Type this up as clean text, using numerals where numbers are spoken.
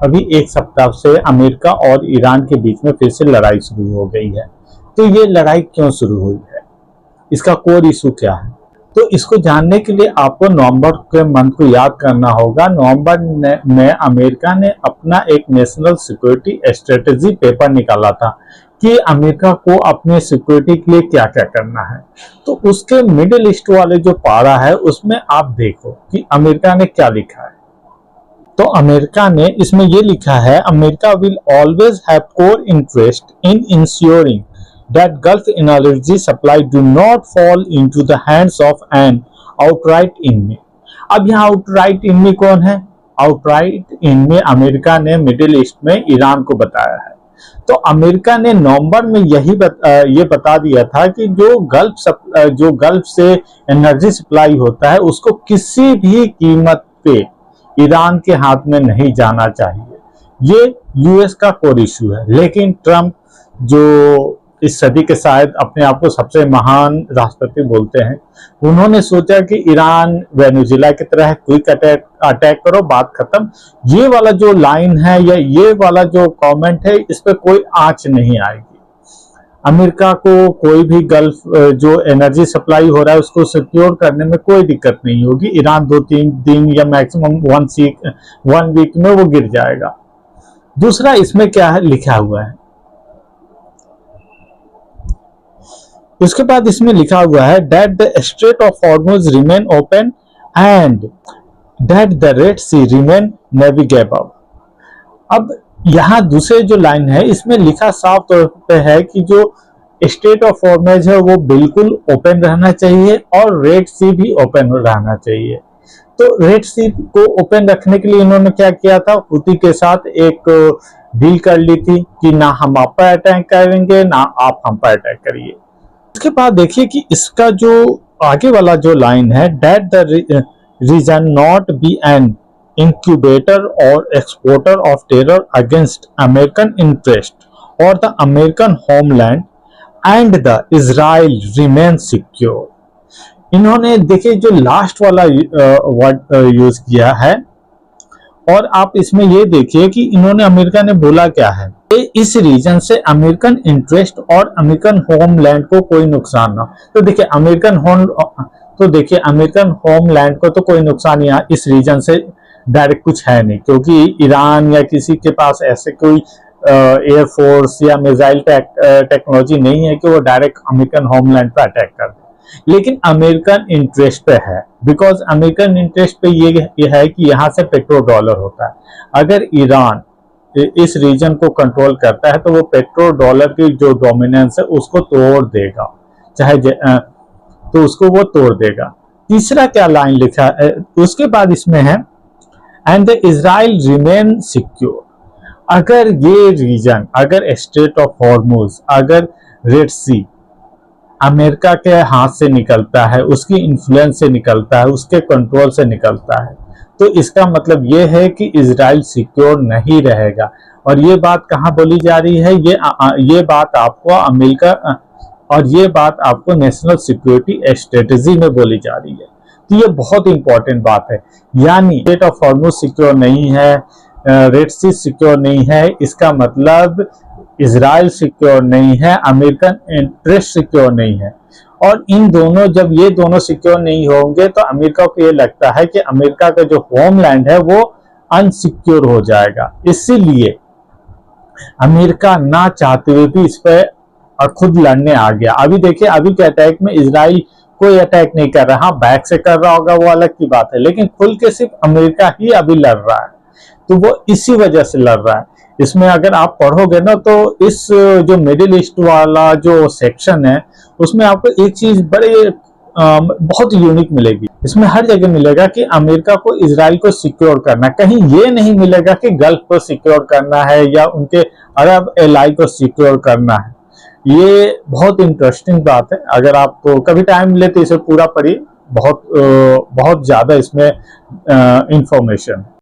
अभी एक सप्ताह से अमेरिका और ईरान के बीच में फिर से लड़ाई शुरू हो गई है। तो ये लड़ाई क्यों शुरू हुई है, इसका कोर इशू क्या है? तो इसको जानने के लिए आपको नवंबर के मंथ को याद करना होगा। नवंबर में अमेरिका ने अपना एक नेशनल सिक्योरिटी स्ट्रेटेजी पेपर निकाला था कि अमेरिका को अपने सिक्योरिटी के लिए क्या क्या करना है। तो उसके मिडिल ईस्ट वाले जो पारा है उसमें आप देखो कि अमेरिका ने क्या लिखा है। तो अमेरिका ने इसमें ये लिखा है, America will always have core interest in ensuring that Gulf energy supply do not fall into the hands of an outright enemy। अब यहाँ outright enemy कौन है? outright enemy अमेरिका ने मिडिल ईस्ट में ईरान को बताया है। तो अमेरिका ने नवंबर में ये बता दिया था कि जो गल्फ से एनर्जी सप्लाई होता है उसको किसी भी कीमत पे ईरान के हाथ में नहीं जाना चाहिए। ये यूएस का कोर इशू है। लेकिन ट्रंप, जो इस सदी के शायद अपने आप को सबसे महान राष्ट्रपति बोलते हैं, उन्होंने सोचा कि ईरान वेनेजुएला की तरह क्विक अटैक करो, बात खत्म। ये वाला जो लाइन है या ये वाला जो कमेंट है, इस पे कोई आंच नहीं आएगी। अमेरिका को कोई भी गल्फ जो एनर्जी सप्लाई हो रहा है उसको सिक्योर करने में कोई दिक्कत नहीं होगी। ईरान 2-3 दिन या मैक्सिमम 1 वीक में वो गिर जाएगा। दूसरा इसमें क्या है लिखा हुआ है, उसके बाद इसमें लिखा हुआ है that the Strait of Hormuz remain open and that the Red Sea remain navigable। अब यहाँ दूसरे जो लाइन है इसमें लिखा साफ तौर पे है कि जो स्ट्रेट ऑफ हॉर्मुज है वो बिल्कुल ओपन रहना चाहिए और रेड सी भी ओपन रहना चाहिए। तो रेड सी को ओपन रखने के लिए इन्होंने क्या किया था, हुती के साथ एक डील कर ली थी कि ना हम आप पर अटैक करेंगे ना आप हम पर अटैक करिए। उसके बाद देखिए कि इसका जो आगे वाला जो लाइन है, that the region not be an incubator और exporter of terror against American interest और the American homeland and the Israel remain secure. इन्होंने देखिए जो लास्ट वाला वर्ड यूज किया है, और आप इसमें ये देखिए कि इन्होंने अमेरिका ने बोला क्या है, इस रीजन से अमेरिकन इंटरेस्ट और अमेरिकन होमलैंड को कोई नुकसान ना। तो देखिए अमेरिकन होमलैंड को तो कोई नुकसान यहाँ इस रीजन से डायरेक्ट कुछ है नहीं, क्योंकि ईरान या किसी के पास ऐसे कोई एयरफोर्स या मिसाइल टेक्नोलॉजी नहीं है कि वो डायरेक्ट अमेरिकन होमलैंड पर अटैक कर दे। लेकिन अमेरिकन इंटरेस्ट पे है, बिकॉज अमेरिकन इंटरेस्ट पे ये है कि यहाँ से पेट्रो डॉलर होता है। अगर ईरान इस रीजन को कंट्रोल करता है तो वो पेट्रो डॉलर की जो डोमिनेंस है उसको तोड़ देगा, तो उसको वो तोड़ देगा। तीसरा क्या लाइन लिखा है उसके बाद इसमें है, and the Israel remain secure. अगर ये रीजन, अगर स्ट्रेट ऑफ हॉर्मुज, अगर रेड सी अमेरिका के हाथ से निकलता है, उसकी इन्फ्लुएंस से निकलता है, उसके कंट्रोल से निकलता है, तो इसका मतलब ये है कि इजराइल सिक्योर नहीं रहेगा। और ये बात कहाँ बोली जा रही है, ये बात आपको अमेरिका और ये बात आपको नेशनल सिक्योरिटी स्ट्रेटेजी में बोली जा रही है। तो ये बहुत इंपॉर्टेंट बात है। यानी स्ट्रेट ऑफ हॉर्मुज सिक्योर नहीं है, रेड सी सिक्योर नहीं है, इसका मतलब इजराइल सिक्योर नहीं है, अमेरिकन इंटरेस्ट सिक्योर नहीं है। और इन दोनों, जब ये दोनों सिक्योर नहीं होंगे तो अमेरिका को ये लगता है कि अमेरिका का जो होमलैंड है वो अनसिक्योर हो जाएगा। इसीलिए अमेरिका ना चाहते हुए भी इस पर खुद लड़ने आ गया। अभी देखिए, अभी के अटैक में इजराइल कोई अटैक नहीं कर रहा, हाँ बैक से कर रहा होगा वो अलग की बात है, लेकिन खुल के सिर्फ अमेरिका ही अभी लड़ रहा है। तो वो इसी वजह से लड़ रहा है। इसमें अगर आप पढ़ोगे ना तो इस जो मिडिल ईस्ट वाला जो सेक्शन है उसमें आपको एक चीज बहुत यूनिक मिलेगी। इसमें हर जगह मिलेगा कि अमेरिका को इजराइल को सिक्योर करना, कहीं ये नहीं मिलेगा कि गल्फ को सिक्योर करना है या उनके अरब एलाई को सिक्योर करना है। ये बहुत इंटरेस्टिंग बात है। अगर आप कभी टाइम मिले तो इसे पूरा पढ़िए, बहुत ज्यादा इसमें इंफॉर्मेशन है।